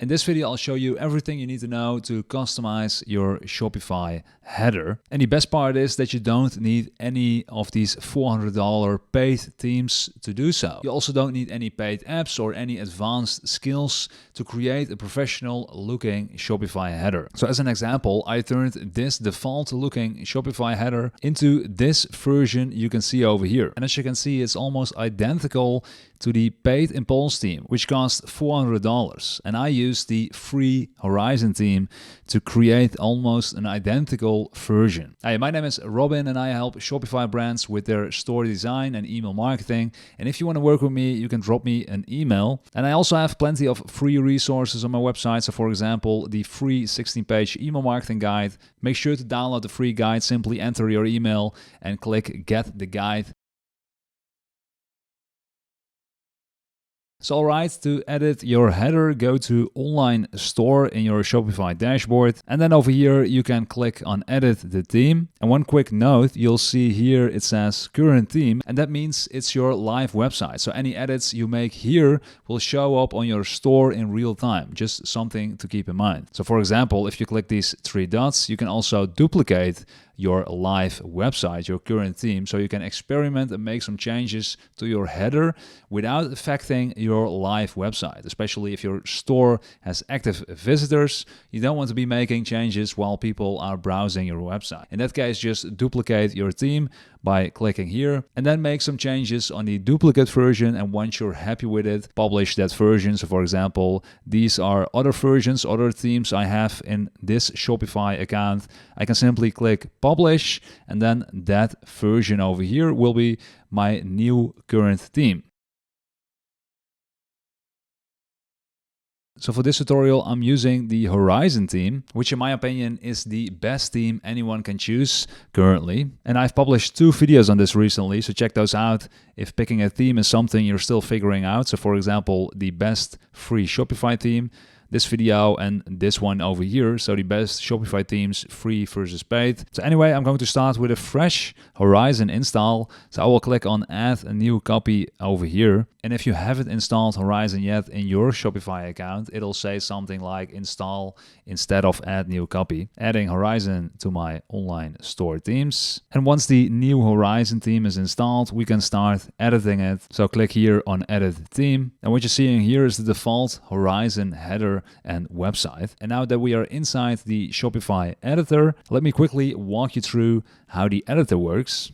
In this video, I'll show you everything you need to know to customize your Shopify header. And the best part is that you don't need any of these $400 paid themes to do so. You also don't need any paid apps or any advanced skills to create a professional looking Shopify header. So as an example, I turned this default looking Shopify header into this version you can see over here. And as you can see, it's almost identical to the paid Impulse theme, which costs $400. And I used the free Horizon theme to create almost an identical version. Hey, my name is Robin and I help Shopify brands with their store design and email marketing. And if you want to work with me, you can drop me an email. And I also have plenty of free resources on my website. So for example, the free 16-page email marketing guide. Make sure to download the free guide. Simply enter your email and click Get the Guide. So alright, to edit your header, go to Online Store in your Shopify dashboard. And then over here, you can click on Edit the Theme. And one quick note, you'll see here it says Current Theme. And that means it's your live website. So any edits you make here will show up on your store in real time. Just something to keep in mind. So for example, if you click these three dots, you can also duplicate your live website, your current theme, so you can experiment and make some changes to your header without affecting your live website. Especially if your store has active visitors, you don't want to be making changes while people are browsing your website. In that case, just duplicate your theme by clicking here and then make some changes on the duplicate version, and once you're happy with it, publish that version. So for example, these are other versions, other themes I have in this Shopify account. I can simply click publish, and then that version over here will be my new current theme. So for this tutorial, I'm using the Horizon theme, which in my opinion is the best theme anyone can choose currently. And I've published 2 videos on this recently, so check those out if picking a theme is something you're still figuring out. So for example, the best free Shopify theme, this video and this one over here. So the best Shopify themes, free versus paid. So anyway, I'm going to start with a fresh Horizon install. So I will click on add a new copy over here. And if you haven't installed Horizon yet in your Shopify account, it'll say something like install instead of add new copy. Adding Horizon to my online store themes. And once the new Horizon theme is installed, we can start editing it. So click here on edit theme. And what you're seeing here is the default Horizon header and website. And now that we are inside the Shopify editor, let me quickly walk you through how the editor works.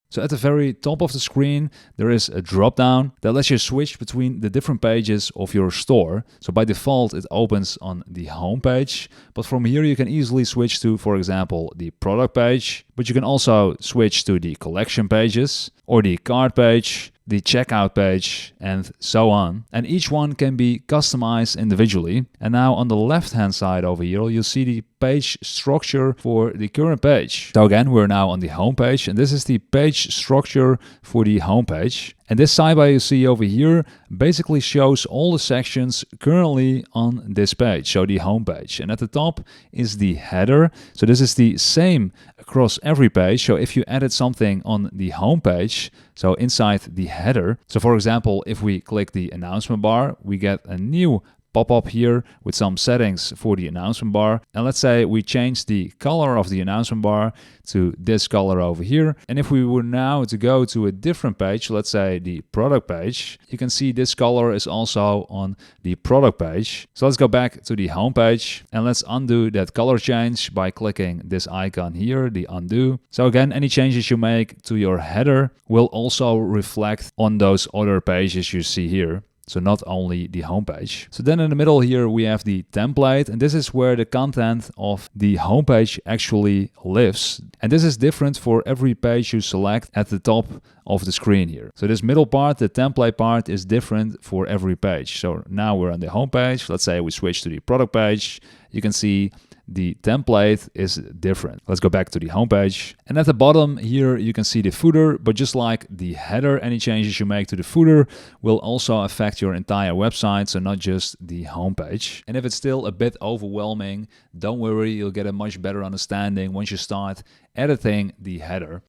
So at the very top of the screen, there is a drop-down that lets you switch between the different pages of your store. So by default, it opens on the home page, but from here you can easily switch to, for example, the product page, but you can also switch to the collection pages or the cart page, the checkout page, and so on. And each one can be customized individually. And now on the left-hand side over here, you'll see the page structure for the current page. So again, we're now on the home page, and this is the page structure for the home page. And this sidebar you see over here basically shows all the sections currently on this page, so the home page. And at the top is the header. So this is the same across every page. So if you added something on the home page, so inside the header, so for example, if we click the announcement bar, we get a new pop-up here with some settings for the announcement bar. And let's say we change the color of the announcement bar to this color over here. And if we were now to go to a different page, let's say the product page, you can see this color is also on the product page. So let's go back to the home page and let's undo that color change by clicking this icon here, the undo. So again, any changes you make to your header will also reflect on those other pages you see here. So not only the homepage. So then in the middle here, we have the template, and this is where the content of the homepage actually lives. And this is different for every page you select at the top of the screen here. So this middle part, the template part, is different for every page. So now we're on the homepage. Let's say we switch to the product page. You can see the template is different. Let's go back to the homepage. And at the bottom here, you can see the footer, but just like the header, any changes you make to the footer will also affect your entire website, so not just the homepage. And if it's still a bit overwhelming, don't worry, you'll get a much better understanding once you start editing the header.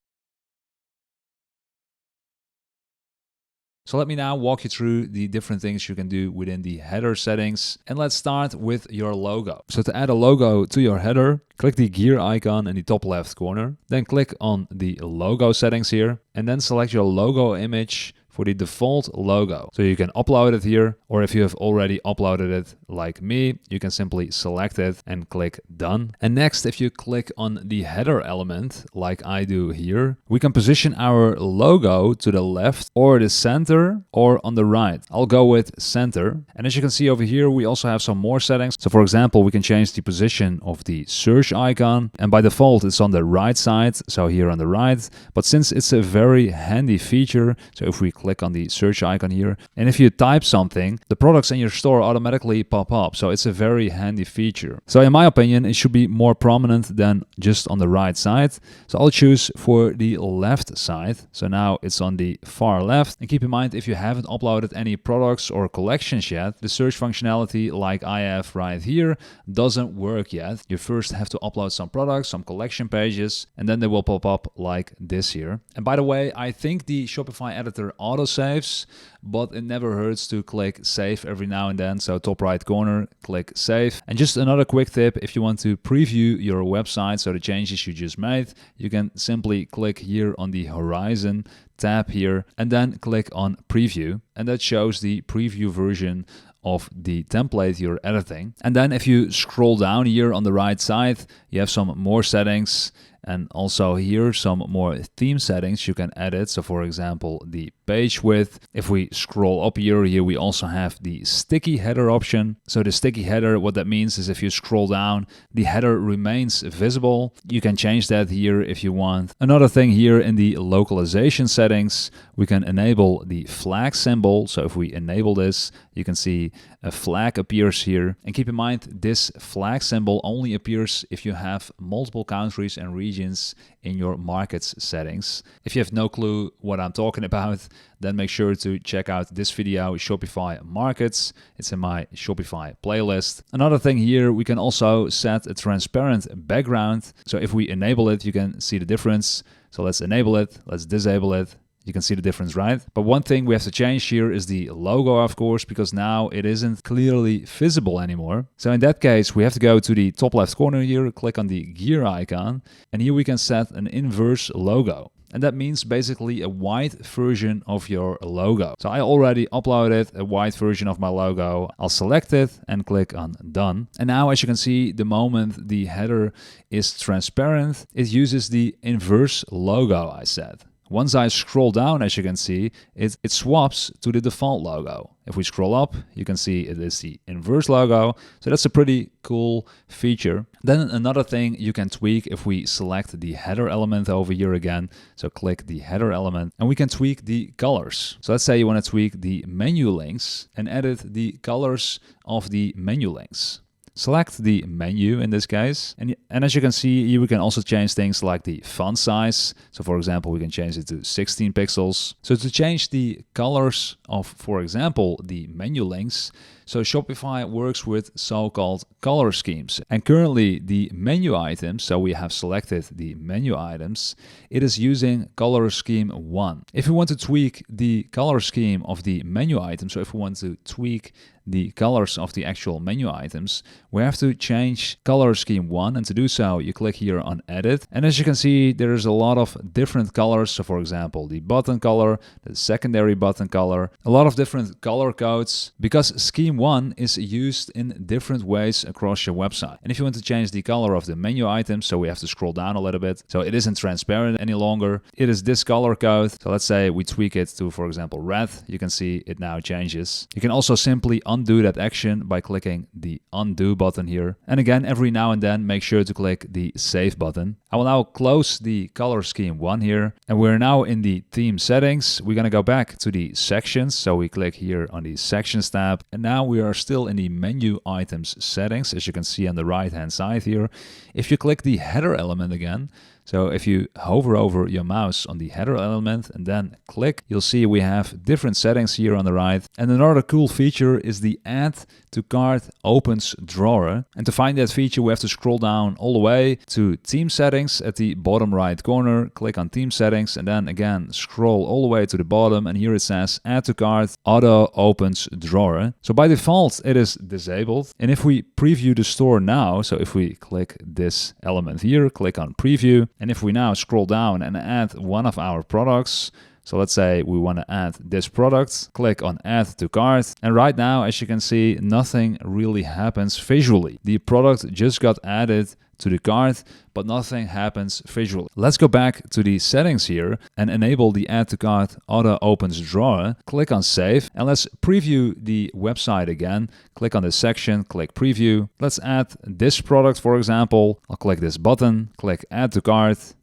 So let me now walk you through the different things you can do within the header settings. And let's start with your logo. So to add a logo to your header, click the gear icon in the top left corner. Then click on the logo settings here and then select your logo image for the default logo. So you can upload it here, or if you have already uploaded it like me, you can simply select it and click done. And next, if you click on the header element like I do here, we can position our logo to the left or the center or on the right. I'll go with center. And as you can see over here, we also have some more settings. So for example, we can change the position of the search icon, and by default it's on the right side, so here on the right. But since it's a very handy feature, so if we click on the search icon here, and if you type something, the products in your store automatically pop up. So it's a very handy feature. So in my opinion, it should be more prominent than just on the right side. So I'll choose for the left side. So now it's on the far left. And keep in mind, if you haven't uploaded any products or collections yet, the search functionality like I have right here doesn't work yet. You first have to upload some products, some collection pages, and then they will pop up like this here. And by the way, I think the Shopify editor auto-saves, but it never hurts to click save every now and then. So top right corner, click save. And just another quick tip, if you want to preview your website, so the changes you just made, you can simply click here on the horizon tab here and then click on preview, and that shows the preview version of the template you're editing. And then if you scroll down here on the right side, you have some more settings, and also here some more theme settings you can edit. So for example, the page width. If we scroll up here we also have the sticky header option. So the sticky header, what that means is if you scroll down, the header remains visible. You can change that here if you want. Another thing here in the localization settings, we can enable the flag symbol. So if we enable this, you can see a flag appears here. And keep in mind, this flag symbol only appears if you have multiple countries and regions in your markets settings. If you have no clue what I'm talking about, then make sure to check out this video, Shopify Markets. It's in my Shopify playlist. Another thing here, we can also set a transparent background. So if we enable it, you can see the difference. So let's enable it, let's disable it. You can see the difference, right? But one thing we have to change here is the logo, of course, because now it isn't clearly visible anymore. So in that case, we have to go to the top left corner here, click on the gear icon, and here we can set an inverse logo. And that means basically a white version of your logo. So I already uploaded a white version of my logo. I'll select it and click on done. And now, as you can see, the moment the header is transparent, it uses the inverse logo I set. Once I scroll down, as you can see, it swaps to the default logo. If we scroll up, you can see it is the inverse logo. So that's a pretty cool feature. Then another thing you can tweak if we select the header element over here again. So click the header element and we can tweak the colors. So let's say you want to tweak the menu links and edit the colors of the menu links. Select the menu in this case. And as you can see, here we can also change things like the font size. So for example, we can change it to 16 pixels. So to change the colors of, for example, the menu links, so Shopify works with so-called color schemes. And currently the menu items, so we have selected the menu items, it is using color scheme 1. If we want to tweak the color scheme of the menu item, so if we want to tweak the colors of the actual menu items, we have to change color scheme 1. And to do so, you click here on edit. And as you can see, there's a lot of different colors. So for example, the button color, the secondary button color, a lot of different color codes, because scheme 1 is used in different ways across your website. And if you want to change the color of the menu item, so we have to scroll down a little bit. So it isn't transparent any longer. It is this color code. So let's say we tweak it to, for example, red. You can see it now changes. You can also simply undo that action by clicking the undo button here. And again, every now and then, make sure to click the save button. I will now close the color scheme 1 here. And we're now in the theme settings. We're going to go back to the sections. So we click here on the sections tab. And now we are still in the menu items settings, as you can see on the right hand side here. If you click the header element again, So if you hover over your mouse on the header element and then click, you'll see we have different settings here on the right. And another cool feature is the Add to Cart Opens drawer. And to find that feature, we have to scroll down all the way to Theme Settings at the bottom right corner, click on Theme Settings, and then again scroll all the way to the bottom, and here it says Add to Cart Auto Opens drawer. So by default it is disabled. And if we preview the store now, so if we click this element here, click on Preview, and if we now scroll down and add one of our products, so let's say we want to add this product, click on Add to Cart, and right now, as you can see, nothing really happens visually. The product just got added to the cart, but nothing happens visually. Let's go back to the settings here and enable the Add to Cart Auto Opens drawer. Click on Save, and let's preview the website again. Click on this section, click Preview. Let's add this product, for example. I'll click this button, click Add to Cart.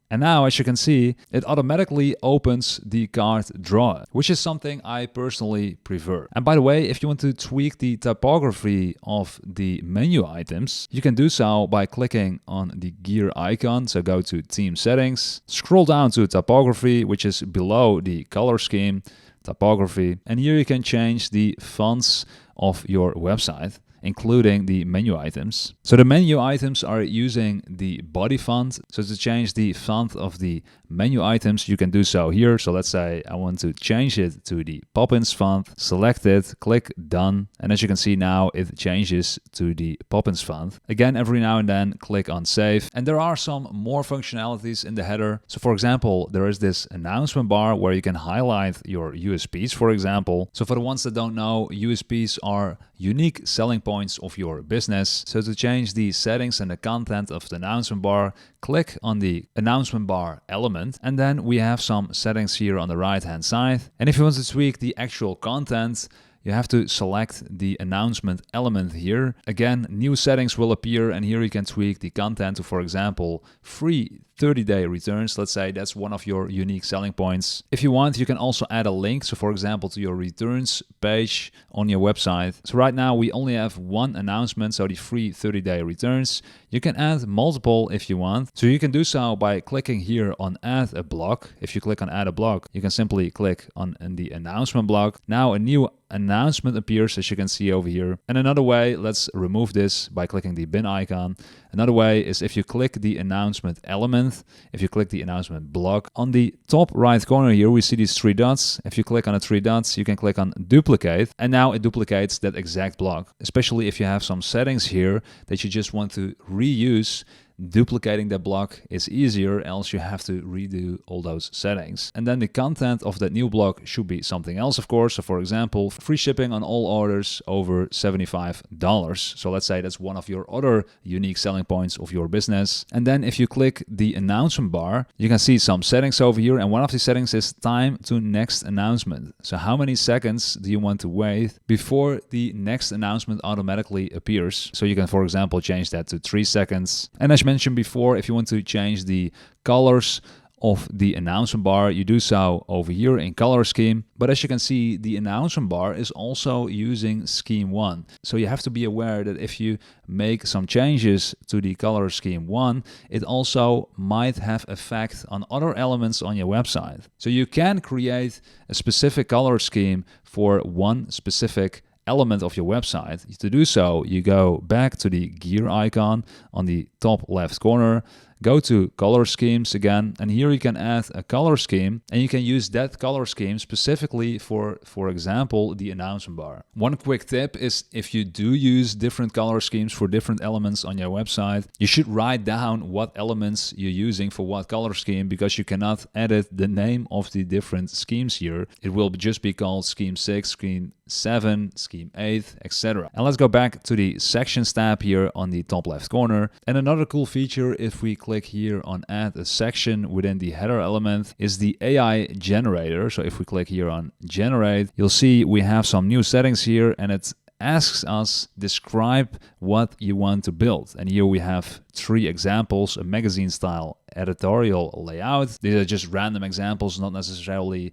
And now, as you can see, it automatically opens the cart drawer, which is something I personally prefer. And by the way, if you want to tweak the typography of the menu items, you can do so by clicking on the gear icon. So go to Theme Settings, scroll down to Typography, which is below the color scheme, Typography. And here you can change the fonts of your website, including the menu items. So the menu items are using the body font. So to change the font of the menu items, you can do so here. So let's say I want to change it to the Poppins font, select it, click Done. And as you can see now, it changes to the Poppins font. Again, every now and then, click on Save. And there are some more functionalities in the header. So for example, there is this announcement bar where you can highlight your USPs, for example. So for the ones that don't know, USPs are unique selling points of your business. So to change the settings and the content of the announcement bar, click on the announcement bar element, and then we have some settings here on the right hand side. And if you want to tweak the actual content, you have to select the announcement element here. Again, new settings will appear, and here you can tweak the content to, for example, free 30-day returns. Let's say that's one of your unique selling points. If you want, you can also add a link, so for example, to your returns page on your website. So right now we only have one announcement, so the free 30-day returns. You can add multiple if you want. So you can do so by clicking here on Add a Block. If you click on Add a Block, you can simply click on the announcement block. Now a new announcement appears, as you can see over here. And another way, let's remove this by clicking the bin icon. Another way is if you click the announcement element, if you click the announcement block, on the top right corner here, we see these three dots. If you click on the three dots, you can click on duplicate, and now it duplicates that exact block. Especially if you have some settings here that you just want to reuse, duplicating that block is easier, else you have to redo all those settings. And then the content of that new block should be something else, of course. So for example, free shipping on all orders over $75. So let's say that's one of your other unique selling points of your business. And then if you click the announcement bar, you can see some settings over here. And one of the settings is time to next announcement. So how many seconds do you want to wait before the next announcement automatically appears? So you can, for example, change that to 3 seconds. And as mentioned before, if you want to change the colors of the announcement bar, you do so over here in color scheme. But as you can see, the announcement bar is also using scheme 1. So you have to be aware that if you make some changes to the color scheme 1, it also might have effect on other elements on your website. So you can create a specific color scheme for one specific element of your website. To do so, you go back to the gear icon on the top left corner, go to color schemes again, and here you can add a color scheme, and you can use that color scheme specifically for example, the announcement bar. One quick tip is if you do use different color schemes for different elements on your website, you should write down what elements you're using for what color scheme, because you cannot edit the name of the different schemes here. It will just be called scheme 6, scheme 7, scheme 8, etc. And let's go back to the sections tab here on the top left corner. And another cool feature, if we click here on add a section within the header element, is the AI generator. So if we click here on generate, you'll see we have some new settings here, and it asks us describe what you want to build. And here we have 3 examples: a magazine style editorial layout. These are just random examples, not necessarily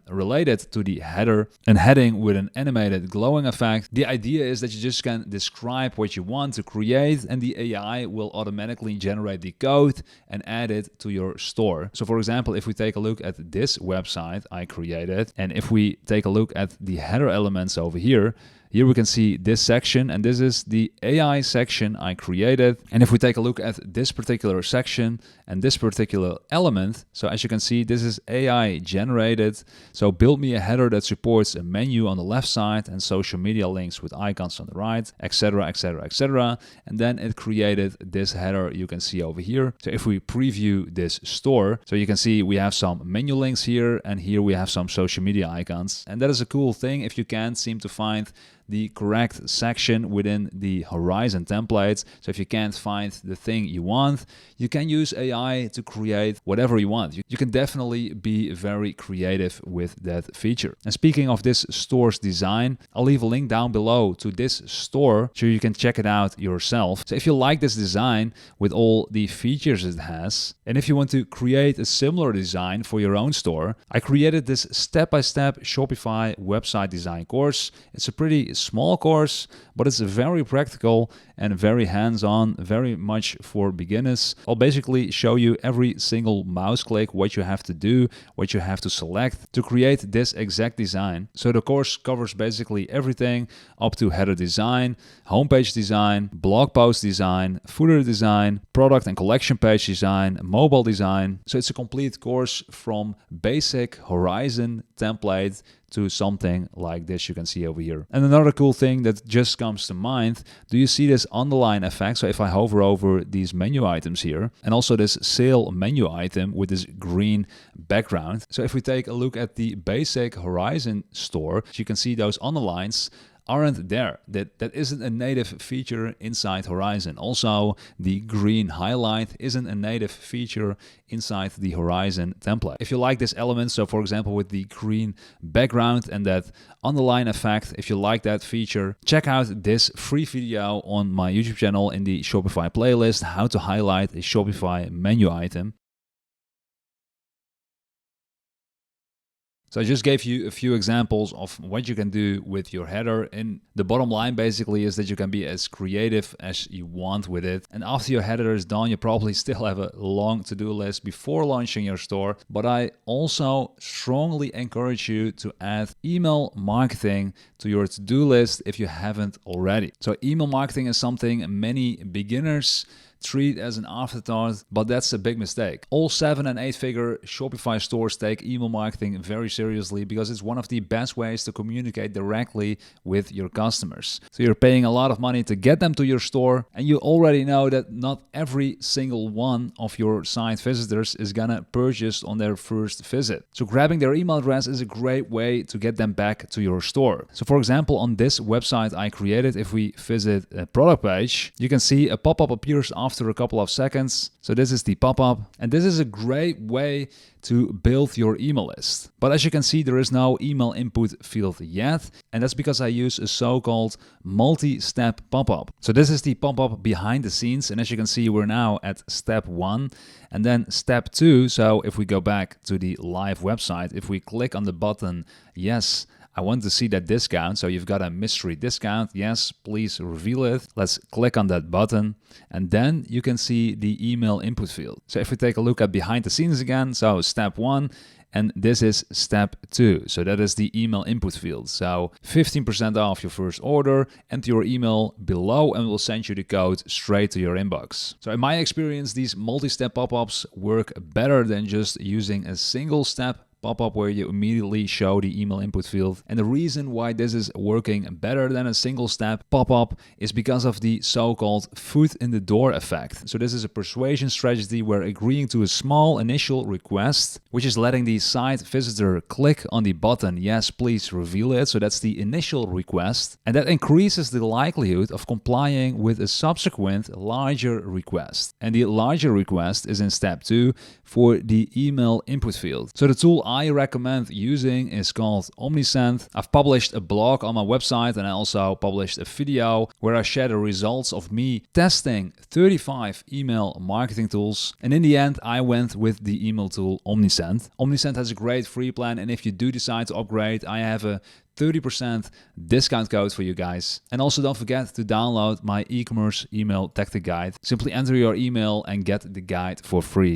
related to the header. And heading with an animated glowing effect. The idea is that you just can describe what you want to create, and the AI will automatically generate the code and add it to your store. So for example, if we take a look at this website I created, and if we take a look at the header elements over here we can see this section, and this is the AI section I created. And if we take a look at this particular section and this particular element, so as you can see, this is AI generated. So build me a header that supports a menu on the left side and social media links with icons on the right, etc., etc., etc. And then it created this header you can see over here. So if we preview this store, so you can see we have some menu links here, and here we have some social media icons. And that is a cool thing if you can't seem to find the correct section within the Horizon templates. So if you can't find the thing you want, you can use AI to create whatever you want. You can definitely be very creative with that feature. And speaking of this store's design, I'll leave a link down below to this store so you can check it out yourself. So if you like this design with all the features it has, and if you want to create a similar design for your own store, I created this step-by-step Shopify website design course. It's a pretty small course, but it's very practical and very hands-on, very much for beginners. I'll basically show you every single mouse click, what you have to do, what you have to select to create this exact design. So the course covers basically everything up to header design, homepage design, blog post design, footer design, product and collection page design, mobile design. So it's a complete course from basic Horizon template to something like this you can see over here. And another cool thing that just comes to mind, do you see this underline effect? So if I hover over these menu items here, and also this sale menu item with this green background. So if we take a look at the basic Horizon store, you can see those underlines aren't there. That isn't a native feature inside Horizon. Also, the green highlight isn't a native feature inside the Horizon template. If you like this element, so for example with the green background and that underline effect, if you like that feature, check out this free video on my YouTube channel in the Shopify playlist, how to highlight a Shopify menu item. So I just gave you a few examples of what you can do with your header, and the bottom line basically is that you can be as creative as you want with it. And after your header is done, you probably still have a long to-do list before launching your store, but I also strongly encourage you to add email marketing to your to-do list if you haven't already. So email marketing is something many beginners treat as an afterthought, but that's a big mistake. All 7- and 8-figure Shopify stores take email marketing very seriously because it's one of the best ways to communicate directly with your customers. So you're paying a lot of money to get them to your store, and you already know that not every single one of your site visitors is gonna purchase on their first visit. So grabbing their email address is a great way to get them back to your store. So for example, on this website I created, if we visit a product page, you can see a pop-up appears after a couple of seconds. So this is the pop-up, and this is a great way to build your email list. But as you can see, there is no email input field yet, and that's because I use a so-called multi-step pop-up. So this is the pop-up behind the scenes, and as you can see, we're now at step 1 and then step 2. So if we go back to the live website, if we click on the button, yes, I want to see that discount. So you've got a mystery discount. Yes, please reveal it. Let's click on that button. And then you can see the email input field. So if we take a look at behind the scenes again, so step 1, and this is step 2. So that is the email input field. So 15% off your first order, enter your email below and we'll send you the code straight to your inbox. So in my experience, these multi-step pop-ups work better than just using a single step pop-up where you immediately show the email input field. And the reason why this is working better than a single step pop-up is because of the so-called foot in the door effect. So this is a persuasion strategy where agreeing to a small initial request, which is letting the site visitor click on the button, yes, please reveal it. So that's the initial request. And that increases the likelihood of complying with a subsequent larger request. And the larger request is in step 2 for the email input field. So the tool I recommend using is called Omnisend. I've published a blog on my website and I also published a video where I share the results of me testing 35 email marketing tools. And in the end, I went with the email tool Omnisend. Omnisend has a great free plan, and if you do decide to upgrade, I have a 30% discount code for you guys. And also don't forget to download my e-commerce email tactic guide. Simply enter your email and get the guide for free.